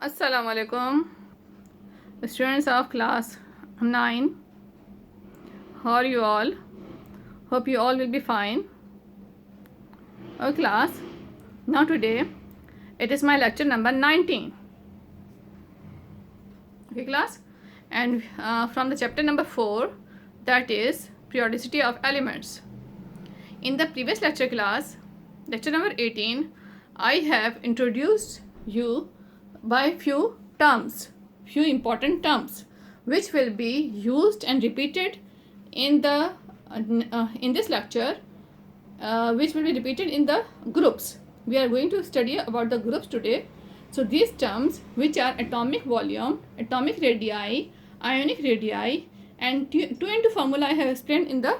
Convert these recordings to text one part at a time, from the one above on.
Assalamu alaikum, students of class 9. How are you all? Hope you all will be fine. Our class, now today, it is my lecture number 19. Okay, class, and from the chapter number 4, that is periodicity of elements. In the previous lecture class, lecture number 18, I have introduced you by few terms, few important terms, which will be used and repeated in the in this lecture, which will be repeated in the groups. We are going to study about the groups today. So these terms, which are atomic volume, atomic radii, ionic radii, and 2 into formula, I have explained in the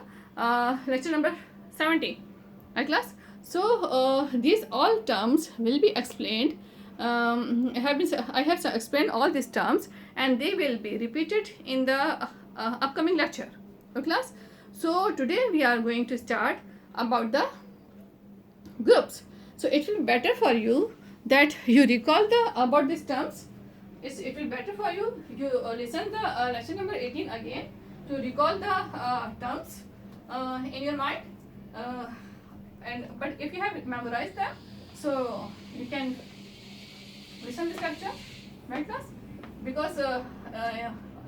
lecture number 70. Right, class? So these all terms will be explained. I have explained all these terms, and they will be repeated in the upcoming lecture. Okay, class? So today we are going to start about the groups. So it will be better for you that you recall the about these terms. It will better for you listen the lesson number 18 again to recall the terms in your mind. But if you have memorized them, so you can listen this lecture, right, class? Because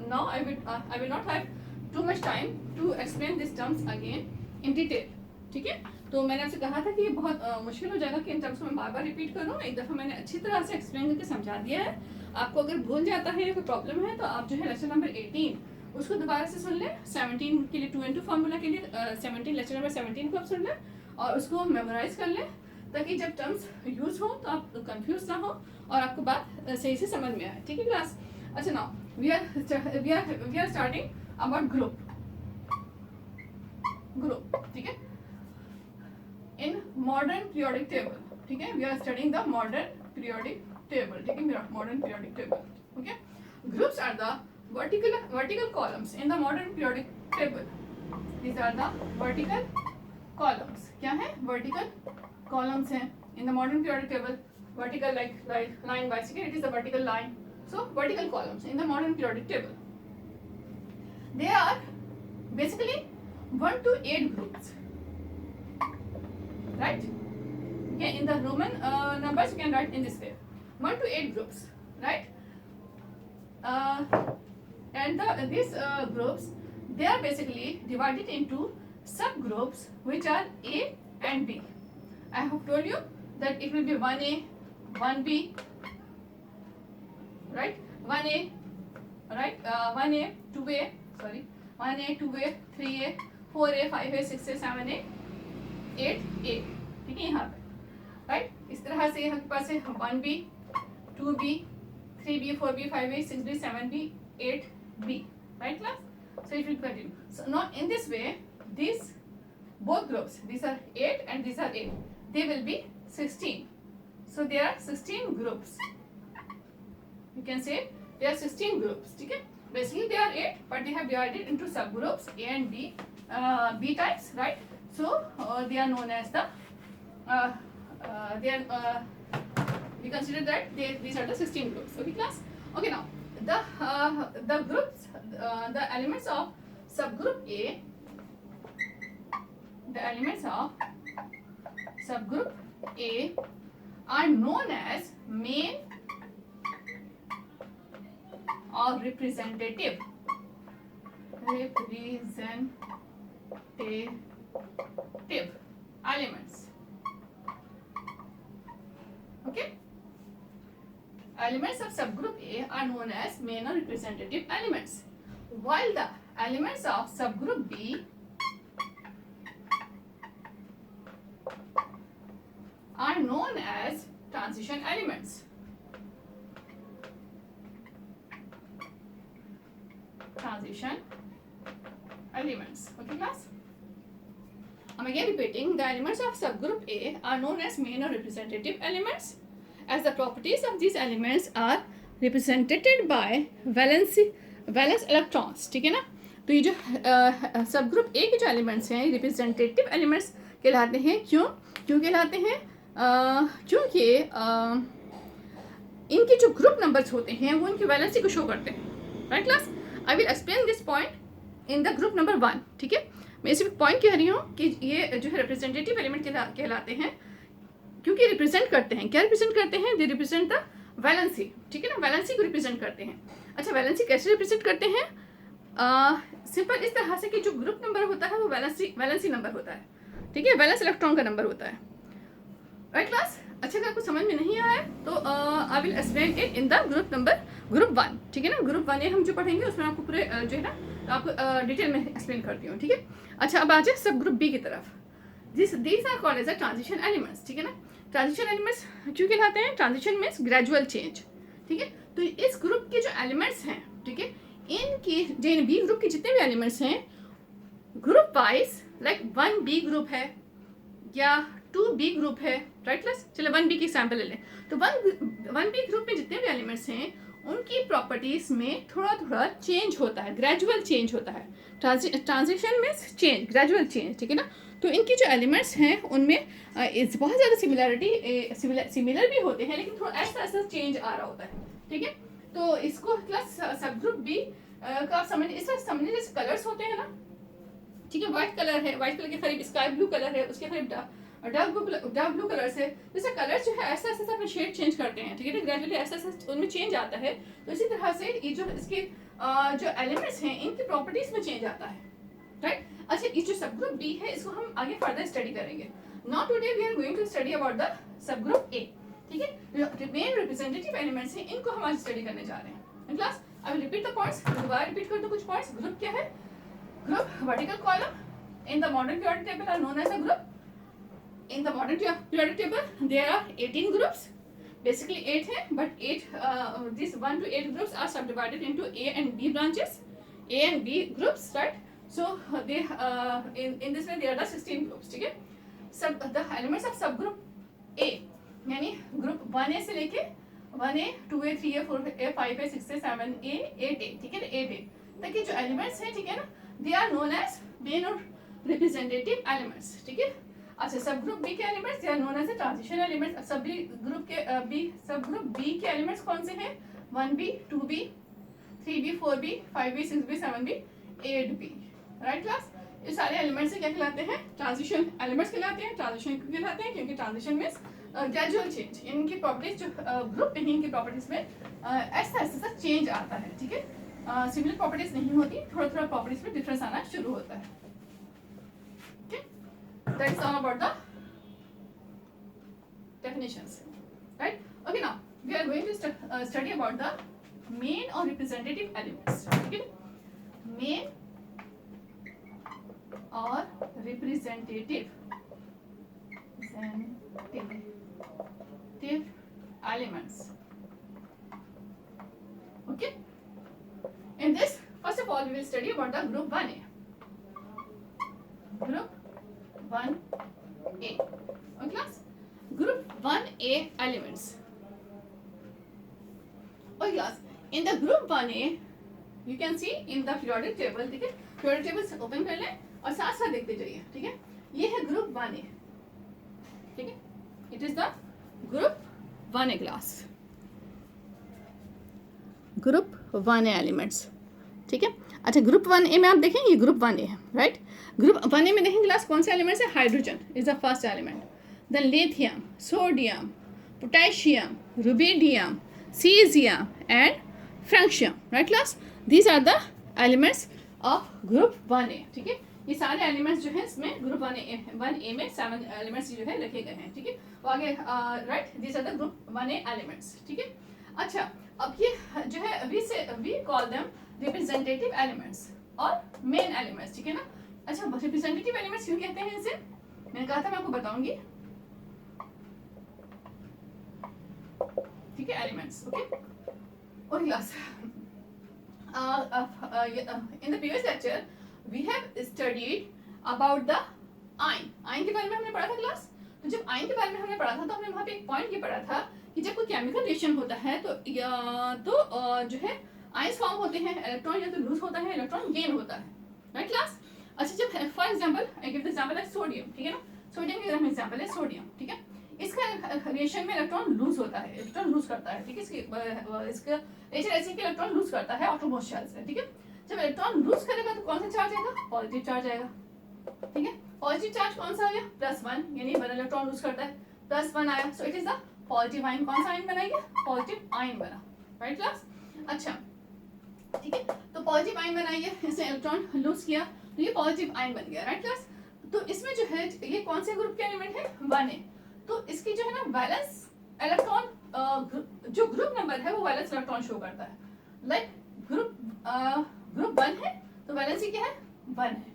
now I will not have too much time to explain these terms again in detail. ठीक है? तो मैंने आपसे कहा था कि ये बहुत मुश्किल हो जाएगा कि इन टर्म्स को मैं बार बार रिपीट करूँ. एक दफ़ा मैंने अच्छी तरह से एक्सप्लेन करके समझा दिया है. आपको अगर भूल जाता है या कोई प्रॉब्लम है तो आप जो है लेक्चर नंबर 18 उसको दोबारा से सुन लें. 17 के लिए 2 into फार्मूला के लिए 17 लेक्चर नंबर 17 को आप सुन लें और उसको मेमोराइज कर लें, ताकि जब टर्म्स यूज हो तो आप कंफ्यूज ना हो और आपको बात सही से समझ में आए. ठीक है क्लास? अच्छा, now we are starting about group. ठीक है? In modern periodic table. ठीक है? We are studying the modern periodic table. ठीक है? Modern periodic table. Okay? Groups are the vertical columns in the modern periodic table. These are the vertical columns. क्या है? vertical columns हैं in the modern periodic table. Vertical like line bicycle, it is a vertical line. So vertical columns in the modern periodic table. They are basically 1 to 8 groups. Right? Okay, in the Roman numbers you can write in this way: 1 to 8 groups. Right? And these groups, they are basically divided into subgroups, which are A and B. I have told you that it will be 1A, 1B, right? 1A, right? 1A, 2A, sorry, 1A, 2A, 3A, 4A, 5A, 6A, 7A, 8A. ठीक है? यहाँ पे, right? इस तरह से यहाँ के पास है 1B, 2B, 3B, 4B, 5A, 6B, 7B, 8B. Right, class? So it will continue. So now in this way, these both groups, these are 8 and these are 8. They will be 16. So there are 16 groups. You can say there are 16 groups. ठीक है? Basically they are 8, but they have divided into subgroups A and B, B types, right? So they are known as the we consider that these are the 16 groups. Okay, class? Okay, now the groups, the elements of subgroup A, the elements of subgroup A are known as main or representative elements. Okay? Elements of subgroup A are known as main or representative elements, while the elements of subgroup B are known as transition elements. Transition elements. Okay, class? I'm again repeating, the elements of subgroup A are known as main or representative elements, as the properties of these elements are represented by valence electrons. ठीक है ना? तो ये जो subgroup ए के जो elements हैं representative elements कहलाते हैं. क्यों कहलाते हैं? क्योंकि इनके जो ग्रुप नंबर्स होते हैं वो इनकी वैलेंसी को शो करते हैं, right class. I will explain this point in the group number 1, ठीक है। मैं सिर्फ पॉइंट कह रही हूँ कि ये जो है रिप्रेजेंटेटिव एलिमेंट कहलाते हैं, क्योंकि रिप्रेजेंट करते हैं, क्या रिप्रेजेंट करते हैं, दे रिप्रेजेंट द वैलेंसी, ठीक है ना, वैलेंसी को रिप्रेजेंट करते हैं। अच्छा, वैलेंसी कैसे रिप्रेजेंट करते हैं? सिंपल इस तरह से कि जो ग्रुप नंबर होता है वो वैलेंसी नंबर होता है, ठीक है, वैलेंस इलेक्ट्रॉन का नंबर होता है, राइट क्लास। अच्छा, अगर आपको समझ में नहीं आया तो I will explain it in the group 1, ठीक है ना। ग्रुप 1 हम जो पढ़ेंगे उसमें आपको पूरे जो है ना आपको डिटेल में एक्सप्लेन करती हूँ, ठीक है। अच्छा, अब आ जाए सब ग्रुप बी की तरफ। These are called as a transition elements, ठीक है ना। ट्रांजिशन एलिमेंट्स क्यों कहलाते हैं? ट्रांजिशन मीन्स ग्रेजुअल चेंज, ठीक है। तो इस ग्रुप के जो एलिमेंट्स हैं, ठीक है, इनके जो बी ग्रुप के जितने भी एलिमेंट्स हैं group wise, like 1B group है या 2B ग्रुप है, राइट क्लास। चलो 1B की एग्जाम्पल ले लें। तो 1B ग्रुप में जितने भी एलिमेंट्स हैं उनकी प्रॉपर्टीज में थोड़ा थोड़ा चेंज होता है, ग्रेजुअल चेंज होता है। Transition means change, gradual change, ठीक है ना। तो इनके जो एलिमेंट्स हैं उनमें बहुत ज़्यादा सिमिलर भी होते हैं, लेकिन थोड़ा ऐसा ऐसा चेंज आ रहा होता है, ठीक है। तो इसको क्लास सब ग्रुप बी का समझ इस तरह समझने, जैसे कलर्स होते हैं ना, ठीक है, व्हाइट कलर है, व्हाइट कलर के करीब स्काई ब्लू कलर है, उसके करीब डार्क ब्लू कलर से, जैसे कलर जो है ऐसा ऐसा अपने शेड चेंज करते हैं, ठीक है, ग्रेजुअली ऐसा ऐसा उनमें चेंज आता है। तो इसी तरह से ये जो इसके जो एलिमेंट्स हैं इनकी प्रॉपर्टीज में चेंज आता है, राइट। अच्छा, ये जो सब ग्रुप बी है इसको हम आगे फर्दर स्टडी करेंगे। Now today we are going to study about the sub group A, ठीक है। जो मेन रिप्रेजेंटेटिव एलिमेंट्स हैं इनको हम आज स्टडी करने जा रहे हैं class. I will repeat the points, दोबारा रिपीट कर दो कुछ पॉइंट्स। ग्रुप क्या है? Group vertical column in the modern periodic table are known as a group. In the modern periodic table there are 18 groups, basically 8 है, but 8 these 1 to 8 groups are subdivided into A and B branches, A and B groups, right? So they in this way there are the 16 groups, ठीक है। सब the elements of subgroup A यानी group 1A से लेके 1A 2A 3A 4A 5A 6A 7A 8A, ठीक है, 8A तक के जो एलिमेंट्स हैं, ठीक है ना, they are known as main और रिप्रेजेंटेटिव एलिमेंट्स, ठीक है। अच्छा, सब ग्रुप बी के elements they are known as transition elements. Sub group B के एलिमेंट्स कौन से हैं? 1B 2B 3B 4B 5B 6B 7B 8B, right class. ये सारे एलिमेंट्स क्या कहलाते हैं? ट्रांजिशन एलिमेंट्स कहलाते हैं। ट्रांजिशन क्यों कहलाते हैं? क्योंकि ट्रांजिशन मीन्स ग्रेजुअल चेंज, इनकी प्रॉपर्टीज जो ग्रुप में इनकी प्रॉपर्टीज में ऐसा ऐसा चेंज आता है, ठीक है। सिमिलर प्रॉपर्टीज नहीं होती, थोड़ा थोड़ा प्रॉपर्टीज में डिफरेंस आना शुरू होता है, ठीक है। That is all about the definitions, right. Okay, now we are going to study about the main और रिप्रेजेंटेटिव एलिमेंट्स, ठीक है। मेन और representative elements, okay. In this, first of all, we will study about the group 1A. Group 1A. Okay, class? Group 1A elements. Okay, class. In the group 1A, you can see in the periodic table, ठीक है? Periodic table से open कर लें और साथ साथ देखते जाइए, ठीक है? ये है group 1A, ठीक है? It is the group 1A class. Group 1A elements, ठीक है। अच्छा, ग्रुप 1A में आप देखें ये ग्रुप 1A है, राइट। ग्रुप 1A में देखें क्लास कौन से एलिमेंट्स है? Hydrogen is the first element, then lithium, sodium, potassium, rubidium, caesium and francium, right class. These are the elements of group 1A, ठीक है। ये सारे एलिमेंट्स जो है इसमें ग्रुप 1A में 7 एलिमेंट्स जो है लिखे गए हैं, ठीक है। वो आगे right, these are the group 1A elements, ठीक है। अच्छा, अब ये जो है we call them representative elements और मेन एलिमेंट्स, ठीक है ना। अच्छा, रिप्रेजेंटेटिव एलिमेंट्स क्यों कहते हैं इसे? मैंने कहा था मैं आपको बताऊंगी, ठीक है, एलिमेंट्स, ओके। और class in the previous lecture we have studied about the ion के बारे में हमने पढ़ा था क्लास। तो जब आयन के बारे में हमने पढ़ा था तो हमने वहाँ पे एक पॉइंट ये पढ़ा था कि जब कोई केमिकल रिएक्शन होता है तो जो है आयंस फॉर्म होते हैं, इलेक्ट्रॉन या तो लूज होता है, इलेक्ट्रॉन गेन होता है, राइट क्लास। अच्छा, जब for example I give the example of sodium, ठीक है ना। सोडियम की अगर हम एग्जांपल है सोडियम, ठीक है। इसका रिएक्शन में इलेक्ट्रॉन लूज होता है, इलेक्ट्रॉन लूज करता है, ठीक है। इसका नेचर ऐसे कि इलेक्ट्रॉन लूज करता है आउटरमोस्ट शेल से, ठीक है। जब इलेक्ट्रॉन लूज करेगा तो कौन सा चार्ज आएगा, पॉजिटिव चार्ज आएगा, ठीक है। पॉजिटिव चार्ज कौन सा आ गया, +1, यानी 1 इलेक्ट्रॉन लूज करता है, +1 आया, so it is the positive ion. कौन सा आयन बनाएगा, पॉजिटिव आयन बना, राइट क्लास। अच्छा, ठीक है, तो पॉजिटिव आयन बनाइए, इसने इलेक्ट्रॉन लूज किया तो ये पॉजिटिव आयन बन गया, राइट क्लास। तो इसमें जो है ये कौन से ग्रुप के एलिमेंट है, 1 है, तो इसकी जो है ना वैलेंस इलेक्ट्रॉन, जो ग्रुप नंबर है वो वैलेंस इलेक्ट्रॉन शो करता है। लाइक ग्रुप 1 है तो वैलेंसी क्या है, 1 है,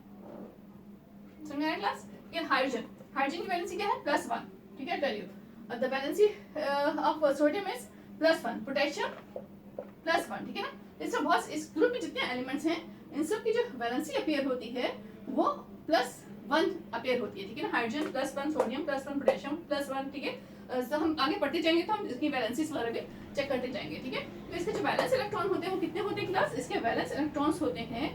समझ आया क्लास। ये हाइड्रोजन की वैलेंसी क्या है, +1, ठीक है, tell you the valency of sodium is +1, potassium +1, ठीक है ना। इसमें बहुत, इस ग्रुप में जितने एलिमेंट्स हैं इन सब की जो वैलेंसी अपीयर होती है वो +1 अपीयर होती है, ठीक है ना। हाइड्रोजन +1, सोडियम +1, पोटेशियम +1, ठीक है। तो हम आगे पढ़ते जाएंगे तो हम इसकी वैलेंसीज वगैरह भी चेक करते जाएंगे, ठीक है। तो इसके जो वैलेंस इलेक्ट्रॉन होते हैं वो कितने होते हैं क्लास, इसके वैलेंस इलेक्ट्रॉन्स होते हैं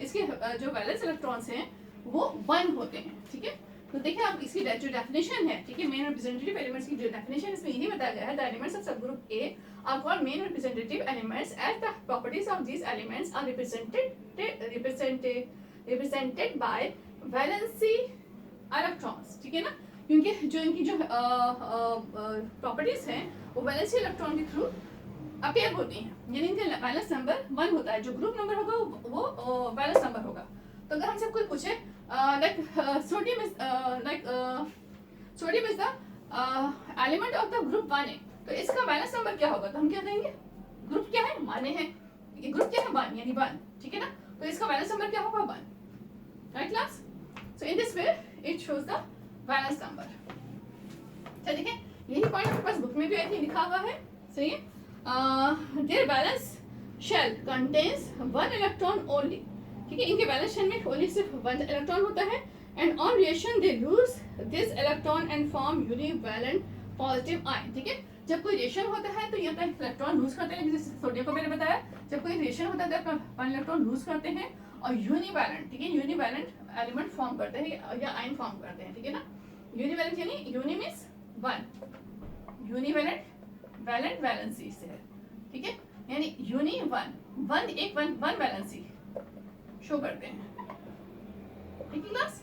इसके जो वैलेंस इलेक्ट्रॉन्स हैं वो 1 होते हैं, ठीक है। तो देखिए आप इसकी जो डेफिनेशन है, ठीक है, मेन रिप्रेजेंटेटिव एलिमेंट्स की जो डेफिनेशन इसमें यही बताया गया है, the elements of subgroup A are called main representative elements as the properties of these elements are represented by valency electrons, ठीक है ना। क्योंकि जो इनकी जो प्रॉपर्टीज हैं वो वैलेंसी इलेक्ट्रॉन के थ्रू अपीयर होती हैं, यानी इनका वैलेंस नंबर 1 होता है, जो ग्रुप नंबर होगा वो वैलेंस नंबर होगा। तो अगर हमसे कोई पूछे like sodium is the element of the group 1 है, तो इसका वैलेंस नंबर क्या होगा, तो हम क्या देंगे, ग्रुप क्या है, माने हैं, ग्रुप क्या है, 1, यानी 1, ठीक है ना। तो इसका वैलेंस नंबर क्या होगा, 1, right class. So in this way it shows the valence number. चलिए देखिए, यही पॉइंट आपके पास बुक में भी आई थी, लिखा हुआ है, सही है। Their valence shell contains 1 electron only, ठीक है। इनके बैलेंस शेल में ओनली सिर्फ 1 इलेक्ट्रॉन होता है, and on reaction they lose this electron and form univalent positive ion, ठीक है। जब कोई रिएक्शन होता है तो ये अपना इलेक्ट्रॉन लूज करते हैं, जैसे सोडियम को मैंने बताया, जब कोई रिएक्शन होता है तो अपना 1 इलेक्ट्रॉन लूज करते हैं और यूनिवैलेंट, ठीक है, यूनिवैलेंट एलिमेंट फॉर्म करते हैं या आयन फॉर्म करते हैं, ठीक है ना। यूनिवैलेंट यानी यूनि मींस 1, यूनिवैलेंट वैलेंट वैलेंसी से है, ठीक है, यानी यूनि 1 वैलेंसी शो करते हैं, ठीक है क्लास।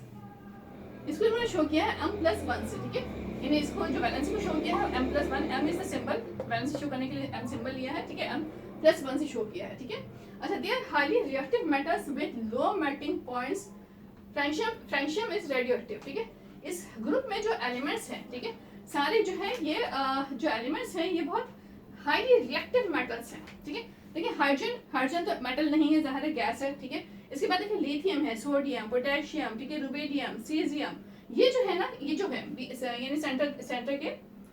इसको इन्होंने शो किया है m+1 से, ठीक है, यानी इसको जो वैलेंसी को शो किया है m+1, m is the symbol, valency show करने के लिए m सिंबल लिया है, ठीक है, m+1 से शो किया है, ठीक है। अच्छा, they are highly reactive metals with low melting points, francium is radioactive, ठीक है। इस ग्रुप में जो एलिमेंट्स हैं, ठीक है, सारे जो है ये जो एलिमेंट्स हैं ये बहुत हाईली रिएक्टिव मेटल्स हैं, ठीक है। देखिए हाइड्रोजन तो मेटल नहीं है, ज़ाहिर है गैस है, ठीक है। इसके बाद देखिए लिथियम है, सोडियम, पोटेशियम, ठीक है, रुबिडियम, सीजियम, ये जो है ना, ये जो है यानी सेंटर के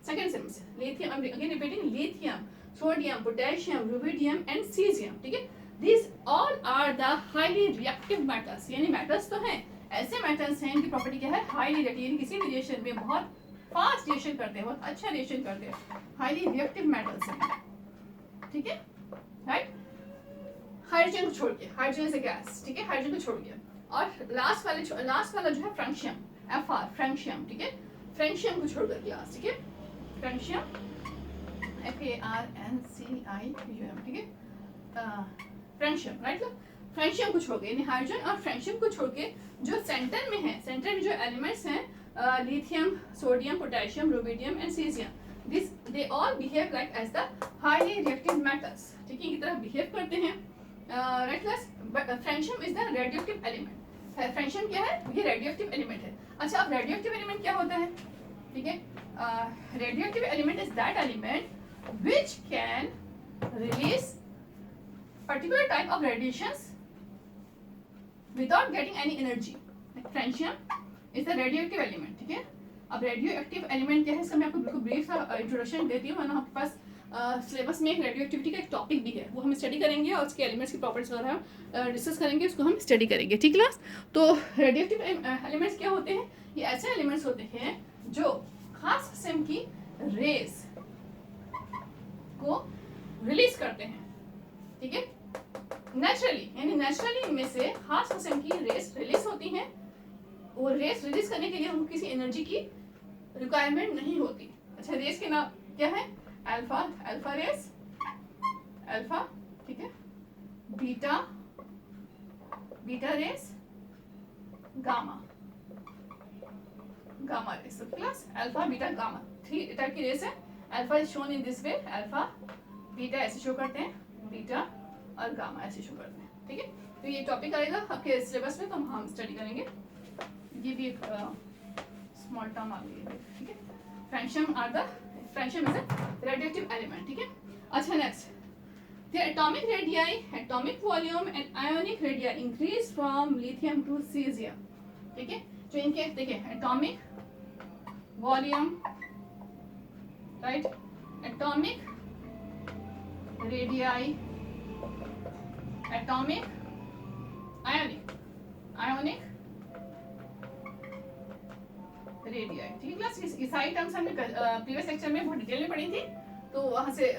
सेकंड सेम से lithium, again repeating, lithium, sodium, potassium, rubidium and caesium, ठीक है। These all are the highly reactive metals, यानी मेटल्स तो हैं, ऐसे मेटल्स हैं इनकी प्रॉपर्टी क्या है, हाईली रिएक्टिव, यानी किसी भी रिएक्शन में बहुत फास्ट रिएक्शन करते हैं, बहुत अच्छा रिएक्शन करते हैं, हाईली रिएक्टिव मेटल्स हैं, ठीक है, राइट। हाइड्रोजन को छोड़ के, हाइड्रोजन से गैस, ठीक है, हाइड्रोजन को छोड़ के, और लास्ट वाला जो है फ्रेंशियम, Fr, फ्रेंशियम, ठीक है, फ्रेंशियम को छोड़कर क्लास, ठीक है, फ्रेंशियम FARNCIUM, ठीक है, फ्रेंशियम, राइट। फ्रेंशियम को छोड़ के, यानी हाइड्रोजन और फ्रेंशियम को छोड़ के जो सेंटर में है, सेंटर में जो एलिमेंट्स हैं lithium, sodium, potassium, rubidium and caesium, this they all behave like as the highly reactive metals, ठीक है, इनकी तरह बिहेव करते हैं, right class. But francium is the radioactive element, francium क्या है, ये रेडियोएक्टिव एलिमेंट है। अच्छा, अब रेडियोएक्टिव एलिमेंट क्या होता है, ठीक है, radioactive element is that element which can release particular type of radiations without getting any energy, like francium is the radioactive element, ठीक है। अब radioactive element क्या है, इसका मैं आपको बिल्कुल ब्रीफ सा इंट्रोडक्शन देती हूँ, वरना आपके पास सिलेबस में एक रेडियोएक्टिविटी का एक टॉपिक भी है, वो हम स्टडी करेंगे और उसके एलिमेंट्स की प्रॉपर्टीज वगैरह डिस्कस करेंगे, उसको हम स्टडी करेंगे, ठीक क्लास। तो रेडियोएक्टिव एलिमेंट्स क्या होते हैं, ये ऐसे एलिमेंट्स होते हैं जो खास किस्म की रेज को रिलीज करते हैं, ठीक है, नेचुरली, यानी नेचुरली इनमें से खास किस्म की रेस रिलीज होती हैं, वो रेस रिलीज करने के लिए उनको किसी एनर्जी की रिक्वायरमेंट नहीं होती। अच्छा, रेस के नाम क्या है? अल्फा, अल्फा रेस, अल्फा, ठीक है, beta, beta rays, gamma, gamma rays. तो class alpha beta gamma 3 type की रेस है। Alpha is shown in this way, alpha, beta ऐसे शो करते हैं, बीटा और गामा ऐसे शो करते हैं, ठीक है। तो ये टॉपिक आएगा आपके सिलेबस में, तो हम स्टडी करेंगे। ये भी एक स्मॉल टर्म आ गई है, ठीक है। Francium are the, francium is a radioactive element, ठीक है। अच्छा, next, the atomic radii, atomic volume and ionic radii increase from lithium to cesium, ठीक है। जो इनके देखिए atomic volume, right, atomic radii, atomic, ionic, ionic radii, ठीक है क्लास। ये सारी टर्म्स हमने प्रीवियस लेक्चर में बहुत डिटेल में पढ़ी थी, तो वहां से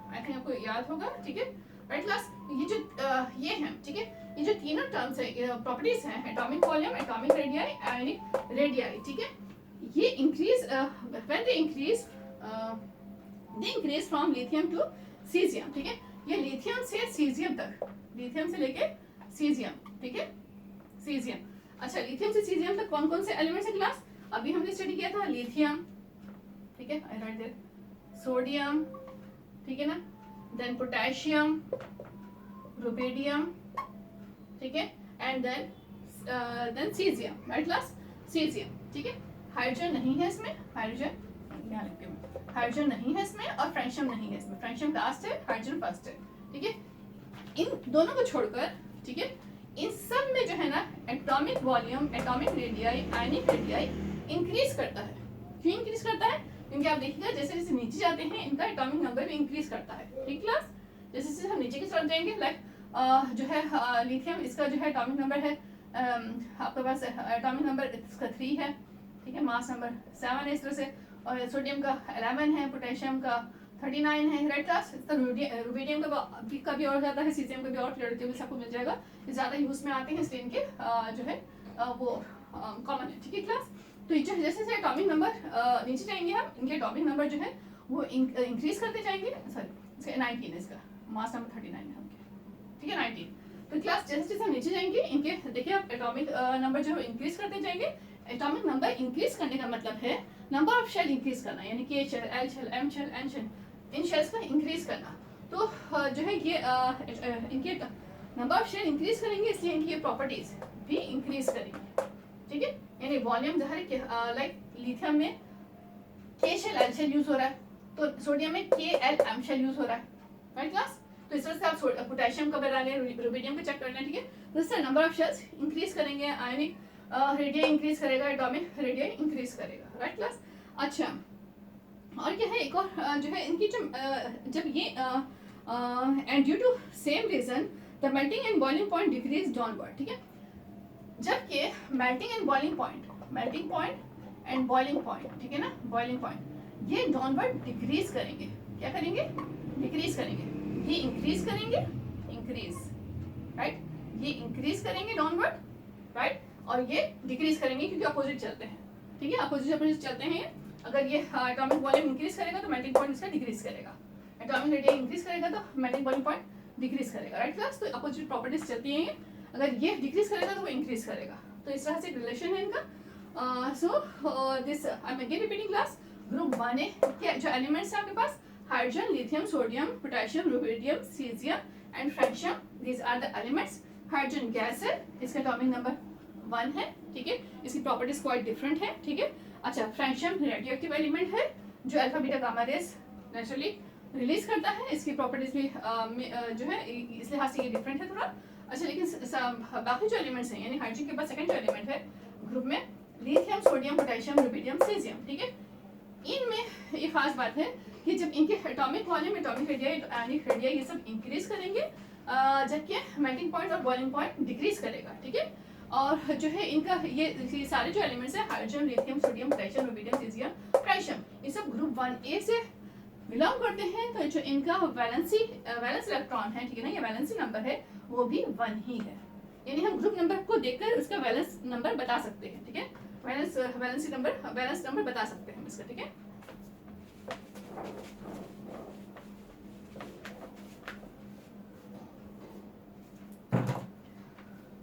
आई थिंक आपको याद होगा, ठीक है, राइट क्लास। ये जो ये हैं, ठीक है, ये जो तीनों टर्म्स है, प्रॉपर्टीज हैं, atomic volume, atomic radii, ionic radii, ठीक है, ये increase when they increase from lithium to caesium, ठीक है। ये लिथियम से सीजियम तक, लिथियम से लेके सीजियम, ठीक है, सीजियम। अच्छा, लिथियम से सीजियम तक कौन कौन से एलिमेंट्स है क्लास? अभी हमने स्टडी किया था लिथियम, ठीक है, आई राइट देयर, सोडियम, ठीक है ना, देन पोटेशियम, रुबिडियम, ठीक है, and then caesium, right class, caesium, ठीक है। हाइड्रोजन नहीं है इसमें, हाइड्रोजन यहाँ लिखती हूँ, हाइड्रोजन नहीं है इसमें और फ्रेंशियम नहीं है इसमें, फ्रेंशियम लास्ट है, हाइड्रोजन फर्स्ट है, ठीक है। इन दोनों को छोड़कर, ठीक है, इन सब में जो है ना atomic volume, atomic radii, ionic radii increase करता है। क्यों इंक्रीज करता है? क्योंकि आप देखिएगा जैसे जैसे नीचे जाते हैं इनका एटॉमिक नंबर भी इंक्रीज करता है, ठीक क्लास। जैसे जैसे हम नीचे की तरफ जाएंगे, लाइक जो है लिथियम, इसका जो है एटॉमिक नंबर है आपके पास एटॉमिक नंबर इसका 3 है, ठीक है, मास नंबर 7 है इस तरह से, और सोडियम का 11 है, पोटेशियम का 39 है, राइट क्लास। रुबिडियम का भी और ज़्यादा है, सीजियम का भी और क्लियर टेबल्स आपको मिल जाएगा, ये ज़्यादा यूज में आते हैं इसलिए इनके जो है वो कॉमन है, ठीक है क्लास। तो जैसे जैसे एटॉमिक नंबर नीचे जाएंगे हम, इनके एटॉमिक नंबर जो है वो इंक्रीज करते जाएंगे। सॉरी, इसका 19 है, इसका मास नंबर 39 है उनके, ठीक है, 19। तो क्लास जैसे जैसे हम नीचे जाएंगे इनके देखिए आप एटॉमिक नंबर जो है इंक्रीज करते जाएंगे। एटॉमिक नंबर इंक्रीज करने का मतलब है नंबर ऑफ शेल इंक्रीज करना, यानी कि K shell, L shell, M shell, N shell, इन शेल्स का इंक्रीज करना। तो जो है ये इनके नंबर ऑफ शेल इंक्रीज करेंगे, इसलिए इनकी ये प्रॉपर्टीज भी इंक्रीज करेंगे, ठीक है। यानी वॉल्यूम जहर लाइक लिथियम में K shell, L shell use हो रहा है, तो सोडियम में K, L, M shell use हो रहा है, राइट क्लास। तो इस तरह से आप पोटेशियम का बता लें, रुबिडियम का चेक कर लें, ठीक है। तो इससे नंबर ऑफ शेल्स इंक्रीज करेंगे, आयनिक रेडियाई इंक्रीज करेगा, एटॉमिक रेडियाई इंक्रीज करेगा, राइट क्लास। अच्छा, और क्या है एक और जो है इनकी जो जब ये and due to same reason the melting and boiling point decrease downward, ठीक है। जबकि melting and boiling point, melting point and boiling point, ठीक है ना, बॉइलिंग पॉइंट ये डाउनवर्ड डिक्रीज करेंगे। क्या करेंगे? डिक्रीज करेंगे। ये इंक्रीज करेंगे, इंक्रीज, राइट, ये इंक्रीज करेंगे डाउनवर्ड, राइट, और ये डिक्रीज करेंगे क्योंकि अपोजिट चलते हैं, ठीक है, अपोजिट अपोजिट चलते हैं। अगर ये एटॉमिक वॉल्यूम इंक्रीज करेगा तो मेल्टिंग पॉइंट इसका डिक्रीज करेगा, एटॉमिक रेडियाई इंक्रीज करेगा तो मेल्टिंग बॉइलिंग पॉइंट डिक्रीज करेगा, राइट क्लास। तो अपोजिट प्रॉपर्टीज चलती हैं, अगर ये डिक्रीज करेगा तो वो इंक्रीज करेगा। तो इस तरह से रिलेशन है इनका। So this I am again repeating class, group 1 के जो एलिमेंट्स हैं आपके पास hydrogen, lithium, sodium, potassium, rubidium, caesium and francium, these are the elements. Hydrogen gas है, इसका एटॉमिक नंबर 1 है, ठीक है, इसकी प्रॉपर्टीज क्वाइट डिफरेंट है, ठीक है। अच्छा, फ्रेंशियम रेडियोएक्टिव एलिमेंट है जो alpha beta gamma rays naturally release करता है, इसकी प्रॉपर्टीज भी जो है इस लिहाज से ये डिफरेंट है थोड़ा। अच्छा, लेकिन बाकी जो एलिमेंट्स हैं यानी हाइड्रोजन के बाद सेकंड जो एलिमेंट है ग्रुप में lithium, sodium, potassium, rubidium, caesium, ठीक है। इनमें ये खास बात है कि जब इनके atomic volume, atomic radii, ionic radii ये सब इंक्रीज करेंगे, जबकि मेल्टिंग पॉइंट और बॉइलिंग पॉइंट डिक्रीज करेगा, ठीक है। और जो है इनका ये सारे जो एलिमेंट्स हैं hydrogen, lithium, sodium, potassium, rubidium, caesium, francium, ये सब ग्रुप 1A से बिलोंग करते हैं। तो जो इनका वैलेंस इलेक्ट्रॉन है, ठीक है ना, ये वैलेंसी नंबर है वो भी 1 ही है, यानी हम ग्रुप नंबर को देखकर उसका वैलेंस नंबर बता सकते हैं, ठीक है। वैलेंस नंबर बता सकते हैं हम इसका, ठीक है।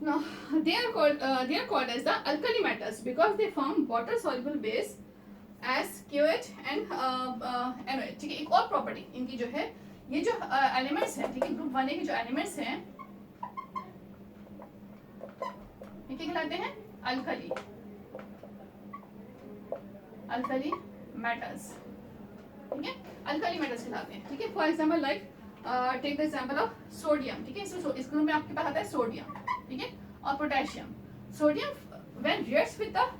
Now, they are called as the alkali metals because they form water soluble base as KOH and NOH, ठीक है। एक और प्रॉपर्टी इनकी जो है, ये जो एलिमेंट्स हैं, ठीक है, ग्रुप 1A के जो एलिमेंट्स हैं ये क्या कहलाते हैं? अल्कली मेटल्स, ठीक है, अल्कली मेटल्स कहलाते हैं, ठीक है। For example like take the example of sodium, ठीक है। इस ग्रुप में आपके पास आता है सोडियम, ठीक है, और potassium. Sodium when reacts with the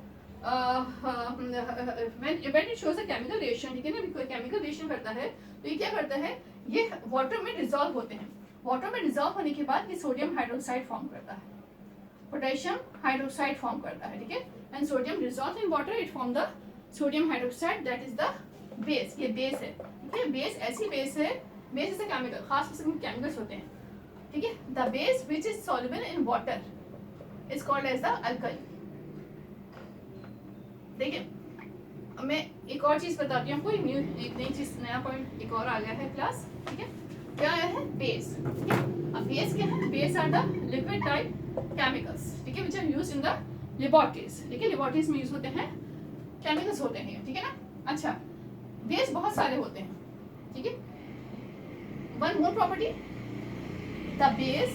when it shows a chemical reaction, ठीक है ना, कोई केमिकल रिएक्शन करता है तो ये क्या करता है, ये वाटर में डिसॉल्व होते हैं। वाटर में डिसॉल्व होने के बाद ये सोडियम हाइड्रोक्साइड फॉर्म करता है, पोटेशियम हाइड्रोक्साइड फॉर्म करता है, ठीक है। And sodium dissolve in water, it form the sodium hydroxide, that is the base. ये बेस है, ठीक है। बेस ऐसी बेस है, बेस इज अ केमिकल, खास किस्म के केमिकल्स होते हैं, ठीक है। The base which is soluble in water is called as the alkali. देखिए मैं एक और चीज बताती हूँ आपको, एक नई चीज, नया पॉइंट एक और आ गया है क्लास, ठीक है। क्या आया है? बेस, ठीक है। अब बेस क्या है? Base are the liquid type chemicals, ठीक है, which are used in the laboratories, ठीक है। लेबोरेटरीज में यूज होते हैं, केमिकल्स होते हैं, ठीक है ना। अच्छा, बेस बहुत सारे होते हैं, ठीक है। One more property, the base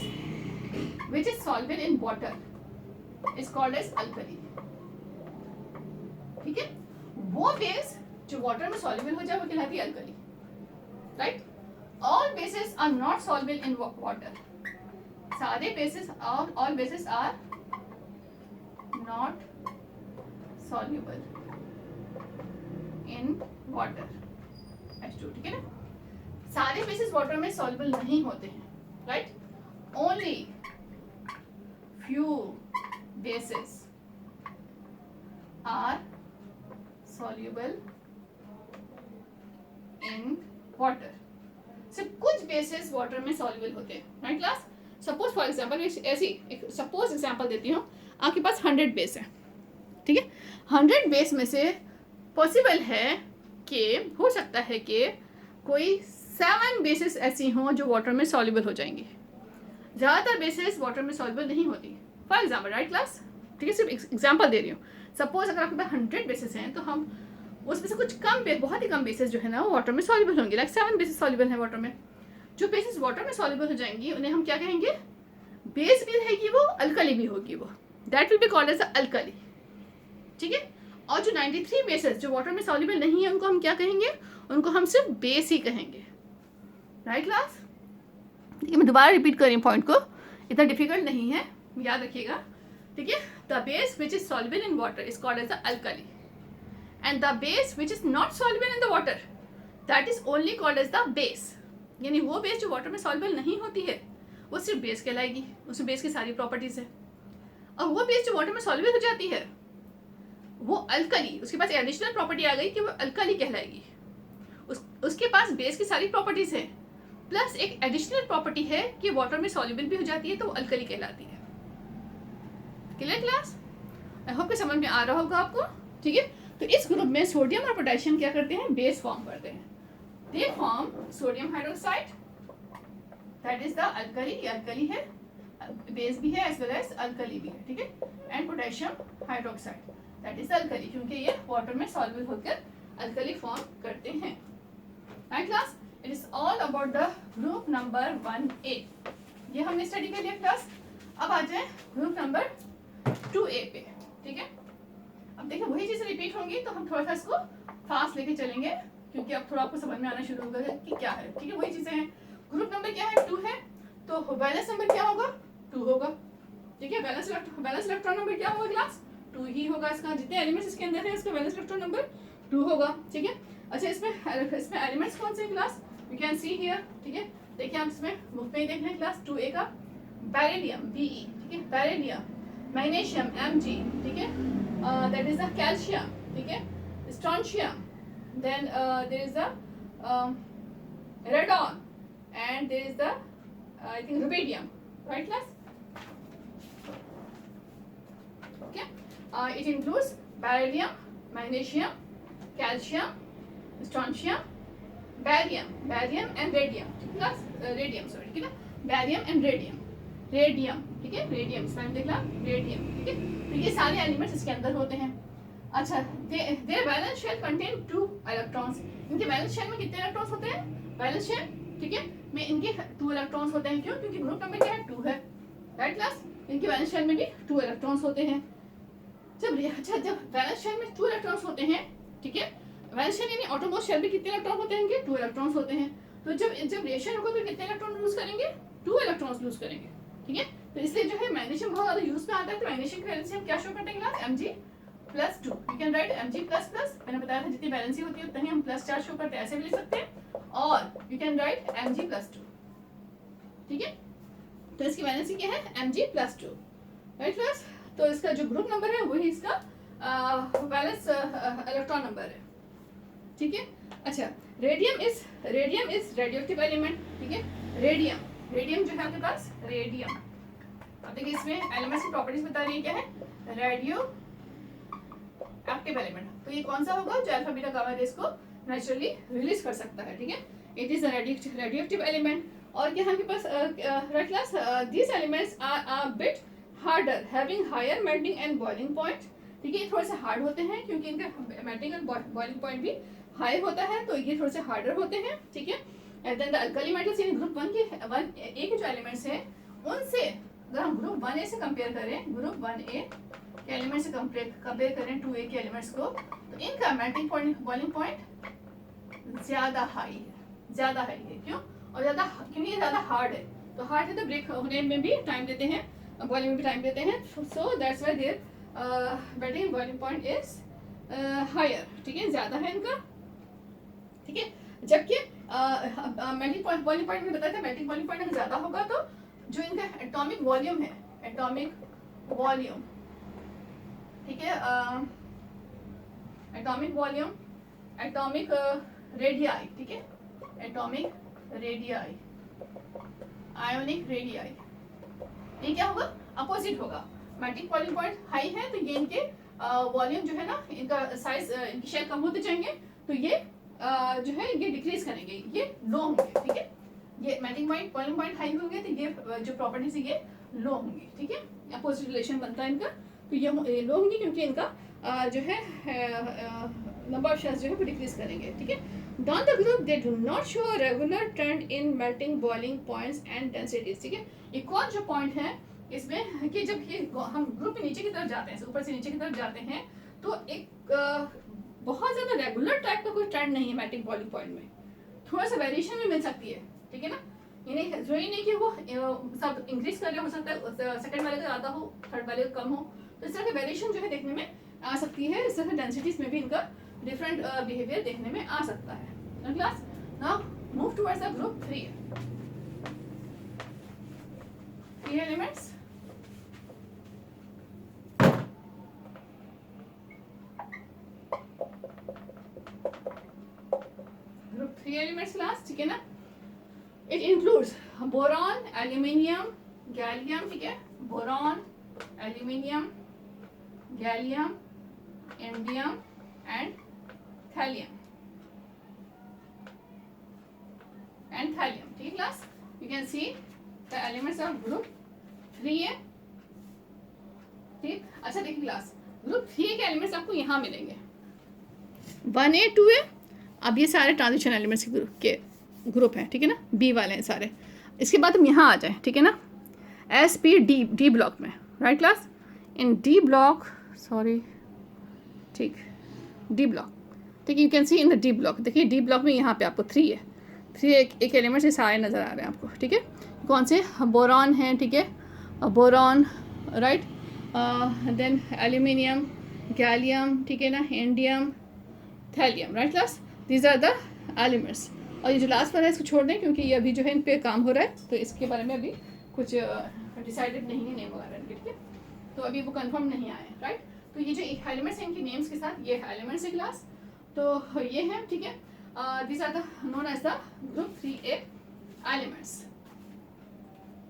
which is soluble in water is called as alkali, ठीक है। वो बेस जो वाटर में सॉल्युबल हो जाए वो कहलाती है alkali, right. All bases are not soluble in water, सारे bases, all bases are not soluble in water, H2, ठीक है ना। सारे बेसिस वाटर में सॉल्युबल नहीं होते हैं, right. Only few bases are soluble in water, सिर्फ कुछ बेसिस वाटर में soluble होते हैं, right class. Suppose for example ऐसी सपोज एग्जांपल देती हूँ, आपके पास 100 बेस है, ठीक है। 100 बेस में से पॉसिबल है कि हो सकता है कि कोई 7 बेसिस ऐसी हों जो वाटर में soluble हो जाएंगी, ज़्यादातर बेसिस वाटर में soluble नहीं होती, फॉर एग्जांपल, राइट क्लास, ठीक है। सिर्फ एग्जांपल दे रही हूँ। सपोज अगर आपके पास 100 बेसिस हैं तो हम उसमें से कुछ कम बहुत ही कम बेसिस जो है ना वो वाटर में सॉल्युबल होंगे, लाइक 7 बेसिस सॉल्युबल हैं वाटर में। जो बेसिस वाटर में सॉल्युबल हो जाएंगी उन्हें हम क्या कहेंगे? बेस भी रहेगी वो, अल्कली भी होगी वो, that will be called as alkali, ठीक है। और जो 93 बेसिस जो वाटर में सॉल्युबल नहीं है उनको हम क्या कहेंगे? उनको हम सिर्फ बेस ही कहेंगे, राइट क्लास। ठीक है, मैं दोबारा रिपीट कर रही हूँ पॉइंट को, इतना डिफिकल्ट नहीं है, याद रखिएगा, ठीक है। The base which is soluble in water is called as the alkali, and the base which is not soluble in the water, that is only called as the base। यानी वो बेस जो water में soluble नहीं होती है वो सिर्फ base कहलाएगी, उसमें बेस की सारी प्रॉपर्टीज है। और वो बेस जो वाटर में soluble हो जाती है वो अल्कली, उसके पास एडिशनल प्रॉपर्टी आ गई कि वो अल्कली कहलाएगी। उसके पास बेस की सारी प्रॉपर्टीज है, प्लस एक एडिशनल प्रॉपर्टी है कि वाटर में soluble भी हो जाती है तो वो अल्कली कहलाती है। Clear class? आई होप कि समझ में आ रहा होगा आपको, ठीक है। तो इस ग्रुप में सोडियम और पोटेशियम क्या करते हैं? बेस फॉर्म करते हैं। They form sodium hydroxide, that is the alkali, ये अल्कली है, बेस भी है एज वेल एज अल्कली भी है, ठीक है। And potassium hydroxide, that is the alkali, क्योंकि ये वाटर में सॉल्युबल होकर अल्कली फॉर्म करते हैं, right class. It is all about the group number 1A, ये हमने स्टडी कर लिया क्लास। अब आ जाए ग्रुप नंबर 2A पे, ठीक है। अब देखिए वही चीज़ रिपीट होंगी तो हम थोड़ा सा इसको फास्ट लेके चलेंगे, क्योंकि अब थोड़ा आपको समझ में आना शुरू होगा कि क्या है, ठीक है। वही चीज़ें हैं। ग्रुप नंबर क्या है? 2 है, तो वैलेंस नंबर क्या होगा? 2 होगा, ठीक है। वैलेंस इलेक्ट्रॉन नंबर क्या होगा क्लास? 2 ही होगा। इसका जितने एलिमेंट्स इसके अंदर है उसका वैलेंस इलेक्ट्रॉन नंबर 2 होगा, ठीक है। अच्छा, इसमें एलिमेंट्स कौन से हैं class? You can see here, ठीक है। देखिए आप इसमें बुक में ही देख लें क्लास 2A का बेरिलियम Be, ठीक है, बेरिलियम, मैग्नीशियम Mg, ठीक है, दैट इज द कैल्शियम, ठीक है, strontium, then there is the radon and there is the I think rubidium, right class, okay। It includes beryllium, magnesium, calcium, strontium, barium and radium, ठीक है, radium sorry, ठीक है, barium and radium, ठीक है, radium spelling देखना, radium, ठीक है। तो ये सारे एलिमेंट्स इसके अंदर होते हैं। अच्छा, their valence shell contain 2 electrons, इनके वैलेंस शेल में कितने इलेक्ट्रॉन्स होते हैं, वैलेंस शेल, ठीक है, में इनके 2 इलेक्ट्रॉन्स होते हैं। क्यों? क्योंकि ग्रुप नंबर क्या है, 2 है, राइट क्लास। इनके वैलेंस शेल में भी 2 इलेक्ट्रॉन्स होते हैं। जब वैलेंस शेल में 2 इलेक्ट्रॉन्स होते हैं, ठीक है, वैलेंस शेल यानी ऑटोमोस्ट शेल में कितने इलेक्ट्रॉन होते हैं, 2 इलेक्ट्रॉन्स होते हैं। तो जब रिएक्शन होगा तो कितने इलेक्ट्रॉन लूज करेंगे, 2 इलेक्ट्रॉन्स लूज करेंगे, ठीक है। तो इसलिए जो है मैग्नीशियम बहुत ज्यादा यूज में आता है। तो मैग्नीशियम की वैलेंसी हम क्या शो करते हैं class, Mg+2, you can write Mg++, मैंने बताया था जितनी वैलेंसी होती है उतनी हम प्लस चार्ज शो करते हैं, ऐसे भी लिख सकते हैं, और यू कैन राइट Mg+2, ठीक है। तो इसकी वैलेंसी क्या है, Mg+2, राइट क्लास। तो इसका जो ग्रुप नंबर है वही इसका वैलेंस इलेक्ट्रॉन नंबर है, ठीक है। अच्छा, रेडियम इज रेडियोएक्टिव एलिमेंट, ठीक है। रेडियम जो है आपके पास, रेडियम, अब देखिए इसमें एलिमेंट्स की प्रॉपर्टीज बता रही है, क्या है, रेडियो एक्टिव एलिमेंट। तो ये कौन सा होगा, जो अल्फा बीटा गामा रेज को नेचुरली रिलीज कर सकता है, ठीक है। It is a radioactive element. और क्या आपके पास right class, these elements are bit harder, having higher melting and boiling point, ठीक है। ये थोड़े से हार्ड होते हैं क्योंकि इनका मेल्टिंग एंड बॉइलिंग पॉइंट भी हाई होता है, तो ये थोड़े से हार्डर होते हैं, ठीक है। And then the alkali metals in group 1 के जो एलिमेंट्स हैं उनसे अगर हम ग्रुप 1A से कंपेयर करें, ग्रुप 1A के एलिमेंट से कंपेयर करें 2A के एलिमेंट्स को, तो इनका मेल्टिंग पॉइंट, बॉइलिंग पॉइंट ज्यादा हाई है। क्यों? और ज्यादा, क्योंकि ये ज्यादा हार्ड है, तो हार्ड है तो ब्रेक होने में भी टाइम देते हैं, बॉइलिंग में भी टाइम देते हैं, so that's why their melting and boiling point is higher, ठीक है, ज्यादा है इनका, ठीक है। जबकि मेल्टिंग पॉइंट, बॉइलिंग पॉइंट में बताया था, मेल्टिंग बॉइलिंग पॉइंट अगर ज्यादा होगा तो जो इनका एटॉमिक वॉल्यूम है, एटॉमिक वॉल्यूम, ठीक है, एटॉमिक वॉल्यूम, एटॉमिक रेडियाई, ठीक है, एटॉमिक रेडियाई, आयोनिक रेडियाई, ये क्या होगा, अपोजिट होगा। मेल्टिंग बॉइलिंग पॉइंट हाई है तो ये इनके वॉल्यूम जो है ना, इनका साइज, इनकी शेल कम होते जाएंगे, तो ये जो है ये डिक्रीज करेंगे, ये लो होंगे, ठीक है। ये melting point, boiling point high होंगे तो ये जो प्रॉपर्टीज है ये लो होंगी, ठीक है, अपोजिट रिलेशन बनता है इनका, तो ये लो होंगी क्योंकि इनका जो है नंबर ऑफ शेल्स जो है वो डिक्रीज करेंगे, ठीक है। Down the group they do not show a regular trend in melting boiling points and densities, ठीक है। एक और जो पॉइंट है इसमें कि जब ये हम ग्रुप के नीचे की तरफ जाते हैं, ऊपर से नीचे की तरफ जाते हैं, तो एक बहुत ज्यादा रेगुलर टाइप का कोई ट्रेंड नहीं है मेल्टिंग बॉइलिंग पॉइंट में, थोड़ा सा वेरिएशन भी मिल सकती है, ठीक है ना। ये जरूरी नहीं कि वो सब इंक्रीज कर रहे हो सकता है, सेकंड वाले का ज्यादा हो, थर्ड वाले का कम हो, तो इस तरह के वेरिएशन जो है देखने में आ सकती है। इस तरह डेंसिटीज में भी इनका डिफरेंट बिहेवियर देखने में आ सकता है। Class, now move towards the group 3 elements. Group 3 elements class, ठीक है ना। It includes boron, aluminium, gallium, ठीक है, boron, aluminium, gallium, indium and thallium, ठीक है class. You can see the elements of group 3A, ठीक। अच्छा देखिए क्लास, ग्रुप 3A के एलिमेंट्स आपको यहाँ मिलेंगे 1A 2A। अब ये सारे ट्रांजिशन एलिमेंट्स के ग्रुप हैं, ठीक है ना, बी वाले हैं सारे। इसके बाद हम यहाँ आ जाएं, ठीक है ना, SP डी ब्लॉक में, राइट क्लास। इन डी ब्लॉक, सॉरी, ठीक, डी ब्लॉक, ठीक है, you can see in the D block. देखिए डी ब्लॉक में यहाँ पे आपको 3 है, 3 एक एलिमेंट से सारे नज़र आ रहे हैं आपको, ठीक है। कौन से, बोरॉन हैं, ठीक है, boron, right, then aluminium, gallium, ठीक है ना, indium, thallium, right class, these are the elements. और ये जो लास्ट वाला है इसको छोड़ दें क्योंकि ये अभी जो है इन पे काम हो रहा है, तो इसके बारे में अभी कुछ डिसाइडेड नहीं है नेम वगैरह, ठीक है, तो अभी वो कंफर्म नहीं आए, राइट। तो ये जो एलिमेंट्स हैं इनकी नेम्स के साथ ये एलिमेंट्स है क्लास, तो ये हैं, ठीक है, these are the known as the group 3A elements,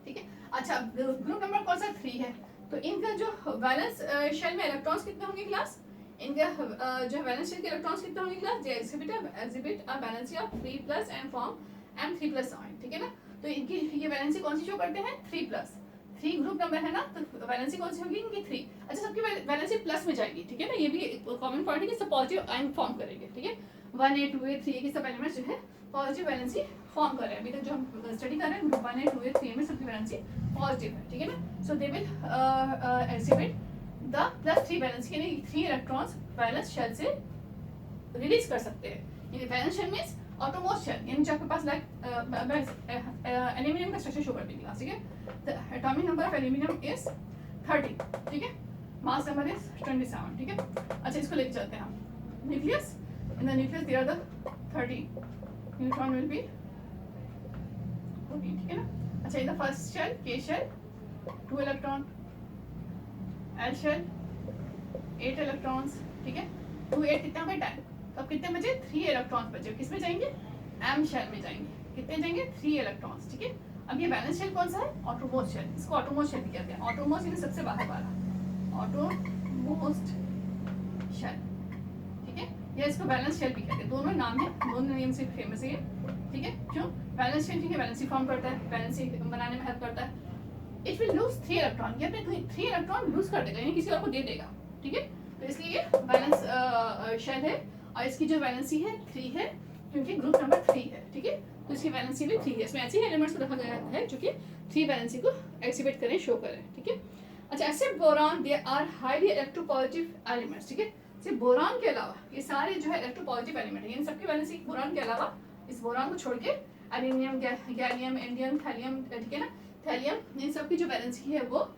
ठीक है। अच्छा, ग्रुप नंबर कौन सा 3 है, तो इनका जो वैलेंस शेल में इलेक्ट्रॉन्स कितने होंगे क्लास, इनका जो वैलेंस शेल के इलेक्ट्रॉन्स कितने होंगे class, J exhibit a valency of 3+ and form M3+ ion, ठीक है ना। तो इनकी ये वैलेंसी कौन सी शो करते हैं, 3+, 3 ग्रुप नंबर है ना, तो वैलेंसी कौन सी होगी इनकी 3। अच्छा, सबकी वैलेंसी प्लस में जाएगी, ठीक है ना, ये भी कॉमन पॉइंट है कि सब पॉजिटिव आयन फॉर्म करेंगे, ठीक है। 1A 2A 3A के सब एलिमेंट्स जो है पॉजिटिव वैलेंसी फॉर्म कर रहे हैं। अभी तक जो हम स्टडी कर रहे हैं ग्रुप 1A 2A 3A में सबकी वैलेंसी पॉजिटिव है, ठीक है ना। So they will exhibit the +3 valency, यानी 3 इलेक्ट्रॉन्स वैलेंस शेल से रिलीज कर सकते हैं। यानी valence shell means outermost shell, यानी जो आपके पास एल्यूमिनियम का स्ट्रक्चर शो कर देगी, ठीक है। The atomic number of aluminium is 30, ठीक है। मास नंबर इज 27, ठीक है। अच्छा, इसको लेके चलते हैं हम। Nucleus, in the nucleus there are the 30 neutron will be 14, ठीक है ना। अच्छा, in the first shell, K shell 2 electron, L shell 8 electrons, ठीक है। 2 8 कितना बचा, अब कितने बचे, 3 इलेक्ट्रॉन्स बचे, किस में जाएंगे, M शेल में जाएंगे। कितने जाएंगे, 3 इलेक्ट्रॉन्स, ठीक है। अब ये बैलेंस शेल कौन सा है, ऑटोमोस्ट शेल, इसको ऑटोमोस्ट शेल भी कहते हैं। ऑटोमोस्ट यानी सबसे बाहर वाला, ऑटोमोस्ट शेल, ठीक है, या इसको बैलेंस शेल भी कहते हैं। दोनों नाम है, दोनों नेम से फेमस है ये, ठीक है। क्यों, बैलेंस शेल क्योंकि बैलेंसी फॉर्म करता है, बैलेंसी बनाने में हेल्प करता है। इट विल लूज 3 इलेक्ट्रॉन, ये अपने 3 इलेक्ट्रॉन लूज कर देगा, यानी किसी और को दे देगा, ठीक है। तो इसलिए ये बैलेंस शेल है, और इसकी जो वैलेंसी है 3 है, क्योंकि ग्रुप नंबर 3 है, ठीक है। तो इसकी वैलेंसी भी 3 है। इसमें ऐसे ही एलिमेंट्स को रखा गया है जो कि 3 वैलेंसी को एक्सिबिट करें, शो करें, ठीक है। अच्छा, ऐसे boron they are highly electropositive elements, ठीक है। सिर्फ बोरॉन के अलावा ये सारे जो है इलेक्ट्रोपॉजिटिव एलिमेंट है, इन सबकी वैलेंसी बोरॉन के अलावा, इस बोरॉन को छोड़ के एल्यूमिनियम, गैलियम, इंडियम, थैलियम, ठीक है ना, थैलियम, इन सबकी जो वैलेंसी है वो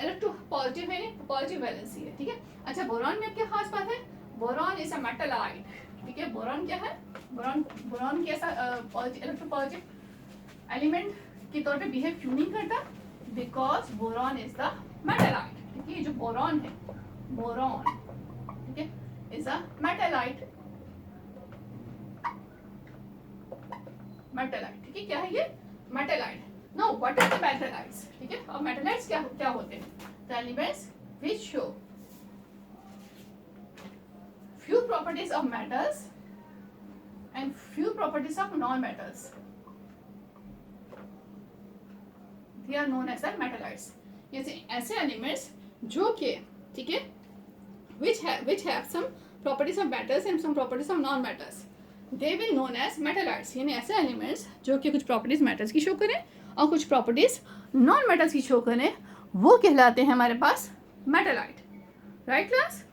इलेक्ट्रोपॉजिटिव है, पॉजिटिव वैलेंसी है, ठीक है। अच्छा, बोरॉन में क्या खास बात है, बोरॉन इज अ मेटलाइट, ठीक है। बोरॉन क्या है, बोरॉन कैसा इलेक्ट्रोपॉजिटिव एलिमेंट के तौर पे बिहेव क्यों नहीं करता, बिकॉज बोरॉन इज द मेटलाइट, ठीक है। ये जो बोरॉन है, बोरॉन, ठीक है, इज अ मेटलाइट, मेटलाइट, ठीक है। क्या है ये, metalloid. No, what are the metalloids, ठीक है। और मेटलाइट्स क्या होते हैं, the elements which show few properties of metals and few properties of non-metals. They are known as the metallites. ऐसे एलिमेंट्स जो कि, ठीक है, which have some properties of metals and some properties of non-metals. They will known as metallites. यानी ऐसे elements जो कि कुछ प्रॉपर्टीज मेटल्स की शो करें और कुछ प्रॉपर्टीज नॉन मेटल्स की शो करें, वो कहलाते हैं हमारे पास मेटलाइट, राइट क्लास।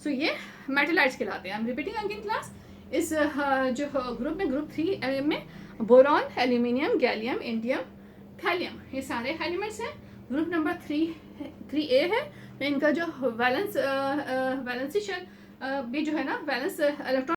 सो ये मेटलाइट्स कहलाते हैं। I am repeating again class. इस जो ग्रुप में, ग्रुप 3 में boron, aluminium, gallium, indium, thallium, ये सारे एलिमेंट्स हैं। ग्रुप नंबर 3A है, तो इनका जो वैलेंसी शेल भी जो है ना, वैलेंस इलेक्ट्रॉन